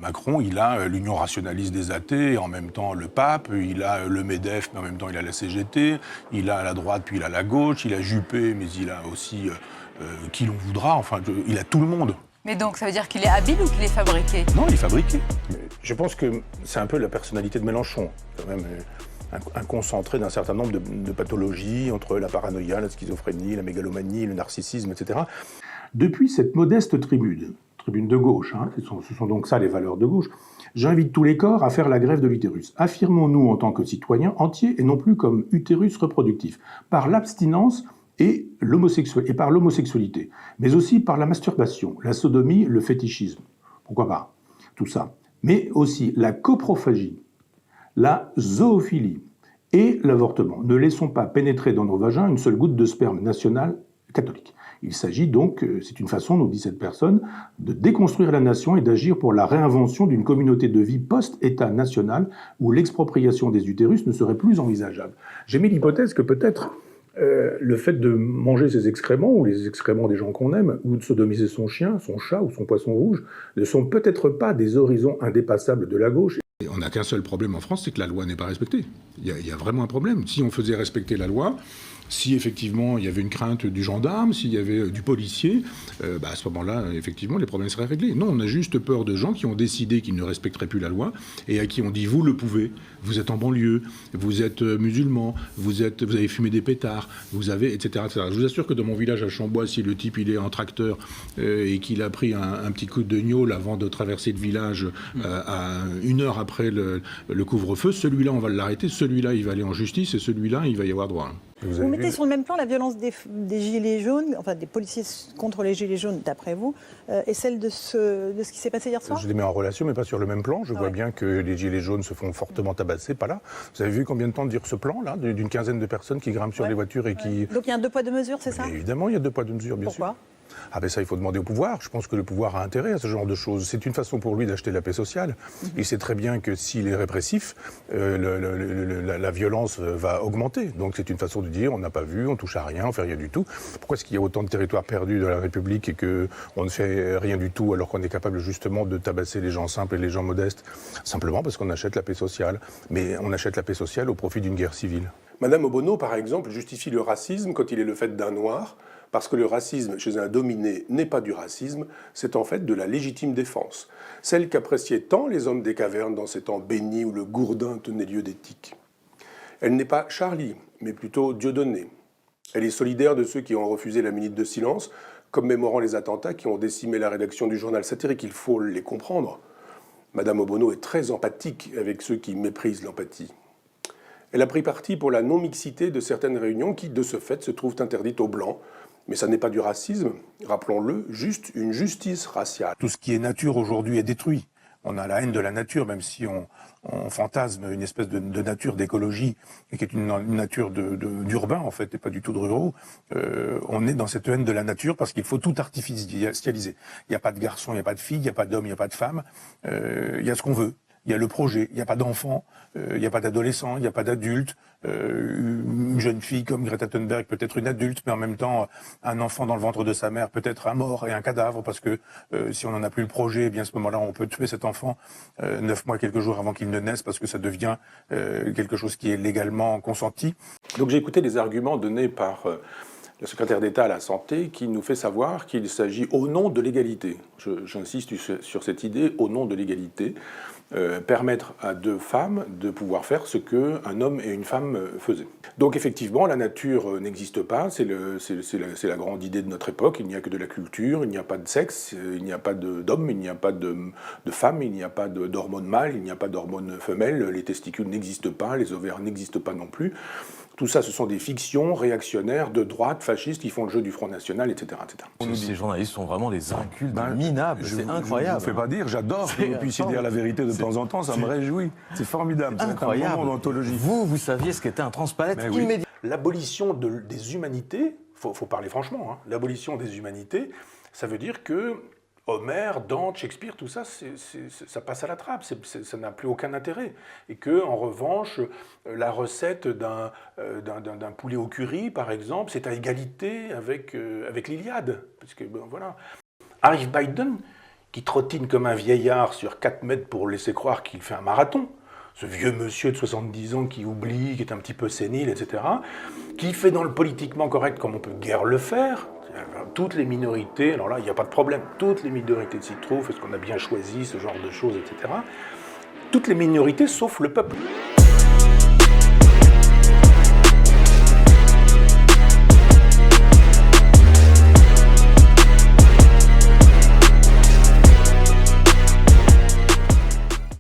Macron, il a l'Union rationaliste des athées, et en même temps le pape, il a le MEDEF, mais en même temps il a la CGT, il a la droite, puis il a la gauche, il a Juppé, mais il a aussi qui l'on voudra, enfin, il a tout le monde. Mais donc, ça veut dire qu'il est habile ou qu'il est fabriqué? Non, il est fabriqué. Je pense que c'est un peu la personnalité de Mélenchon, quand même un concentré d'un certain nombre de pathologies, entre la paranoïa, la schizophrénie, la mégalomanie, le narcissisme, etc. Depuis cette modeste tribune de gauche, hein, ce sont donc ça les valeurs de gauche, j'invite tous les corps à faire la grève de l'utérus. Affirmons-nous en tant que citoyens entiers et non plus comme utérus reproductif, par l'abstinence et par l'homosexualité, mais aussi par la masturbation, la sodomie, le fétichisme. Pourquoi pas? Tout ça. Mais aussi la coprophagie, la zoophilie et l'avortement. Ne laissons pas pénétrer dans nos vagins une seule goutte de sperme national catholique. Il s'agit donc, c'est une façon, nous dit cette personne, de déconstruire la nation et d'agir pour la réinvention d'une communauté de vie post-État national où l'expropriation des utérus ne serait plus envisageable. J'ai mis l'hypothèse que peut-être le fait de manger ses excréments, ou les excréments des gens qu'on aime, ou de sodomiser son chien, son chat ou son poisson rouge, ne sont peut-être pas des horizons indépassables de la gauche. Et on n'a qu'un seul problème en France, c'est que la loi n'est pas respectée. Il y a vraiment un problème. Si on faisait respecter la loi, si effectivement il y avait une crainte du gendarme, s'il y avait du policier, à ce moment-là, effectivement, les problèmes seraient réglés. Non, on a juste peur de gens qui ont décidé qu'ils ne respecteraient plus la loi et à qui on dit « vous le pouvez, vous êtes en banlieue, vous êtes musulman, vous avez fumé des pétards, vous avez, etc., etc. » Je vous assure que dans mon village à Chambois, si le type il est en tracteur et qu'il a pris un petit coup de gnôle avant de traverser le village à 1 heure après le couvre-feu, celui-là on va l'arrêter, celui-là il va aller en justice et celui-là il va y avoir droit. Vous mettez sur le même plan la violence des gilets jaunes, enfin des policiers contre les gilets jaunes, d'après vous, et celle de ce qui s'est passé hier soir? Je les mets en relation, mais pas sur le même plan. Je vois bien que les gilets jaunes se font fortement tabasser, pas là. Vous avez vu combien de temps dure ce plan, là, d'une quinzaine de personnes qui grimpent sur les voitures et qui... Donc il y a un 2 poids 2 mesures, c'est ça? Évidemment, il y a 2 poids 2 mesures, bien sûr. Pourquoi? Ah ben ça, il faut demander au pouvoir. Je pense que le pouvoir a intérêt à ce genre de choses. C'est une façon pour lui d'acheter la paix sociale. Il sait très bien que s'il est répressif, la violence va augmenter. Donc c'est une façon de dire, on n'a pas vu, on touche à rien, on fait rien du tout. Pourquoi est-ce qu'il y a autant de territoires perdus dans la République et qu'on ne fait rien du tout alors qu'on est capable justement de tabasser les gens simples et les gens modestes? Simplement parce qu'on achète la paix sociale. Mais on achète la paix sociale au profit d'une guerre civile. Madame Obono, par exemple, justifie le racisme quand il est le fait d'un noir, parce que le racisme chez un dominé n'est pas du racisme, c'est en fait de la légitime défense, celle qu'appréciaient tant les hommes des cavernes dans ces temps bénis où le gourdin tenait lieu d'éthique. Elle n'est pas Charlie, mais plutôt Dieudonné. Elle est solidaire de ceux qui ont refusé la minute de silence, commémorant les attentats qui ont décimé la rédaction du journal satirique. Il faut les comprendre. Madame Obono est très empathique avec ceux qui méprisent l'empathie. Elle a pris parti pour la non-mixité de certaines réunions qui, de ce fait, se trouvent interdites aux Blancs. Mais ça n'est pas du racisme, rappelons-le, juste une justice raciale. Tout ce qui est nature aujourd'hui est détruit. On a la haine de la nature, même si on fantasme une espèce de nature d'écologie, qui est une nature d'urbain, en fait, et pas du tout de ruraux. On est dans cette haine de la nature parce qu'il faut tout artificialiser. Il n'y a pas de garçon, il n'y a pas de fille, il n'y a pas d'homme, il n'y a pas de femme. Il y a ce qu'on veut. Il y a le projet, il n'y a pas d'enfants, il n'y a pas d'adolescents, il n'y a pas d'adultes. Une jeune fille comme Greta Thunberg peut être une adulte, mais en même temps, un enfant dans le ventre de sa mère peut être un mort et un cadavre, parce que si on n'en a plus le projet, eh bien à ce moment-là, on peut tuer cet enfant 9 mois, quelques jours avant qu'il ne naisse, parce que ça devient quelque chose qui est légalement consenti. Donc j'ai écouté les arguments donnés par le secrétaire d'État à la Santé, qui nous fait savoir qu'il s'agit au nom de l'égalité. J'insiste sur cette idée, au nom de l'égalité. Permettre à 2 femmes de pouvoir faire ce qu'un homme et une femme faisaient. Donc effectivement, la nature n'existe pas, c'est la grande idée de notre époque, il n'y a que de la culture, il n'y a pas de sexe, il n'y a pas d'homme, il n'y a pas de femme, il n'y a pas d'hormones mâles, il n'y a pas d'hormones femelles, les testicules n'existent pas, les ovaires n'existent pas non plus. Tout ça, ce sont des fictions réactionnaires de droite, fascistes, qui font le jeu du Front National, etc. etc. Ces journalistes sont vraiment des incultes minables, c'est incroyable. Je ne vous fais pas dire, j'adore que vous puissiez dire la vérité de temps en temps, ça me réjouit. C'est formidable, c'est incroyable. Un moment d'anthologie. Vous saviez ce qu'était un transpalette immédiat. L'abolition des humanités, faut parler franchement, hein, l'abolition des humanités, ça veut dire que Homère, Dante, Shakespeare, tout ça, ça passe à la trappe, ça n'a plus aucun intérêt. Et que, en revanche, la recette d'un poulet au curry, par exemple, c'est à égalité avec l'Iliade. Parce que, bon, voilà. Arrive Biden, qui trottine comme un vieillard sur 4 mètres pour laisser croire qu'il fait un marathon. Ce vieux monsieur de 70 ans qui oublie, qui est un petit peu sénile, etc., qui fait dans le politiquement correct comme on peut guère le faire. Toutes les minorités, alors là, il n'y a pas de problème, toutes les minorités s'y trouvent, est-ce qu'on a bien choisi ce genre de choses, etc. Toutes les minorités sauf le peuple.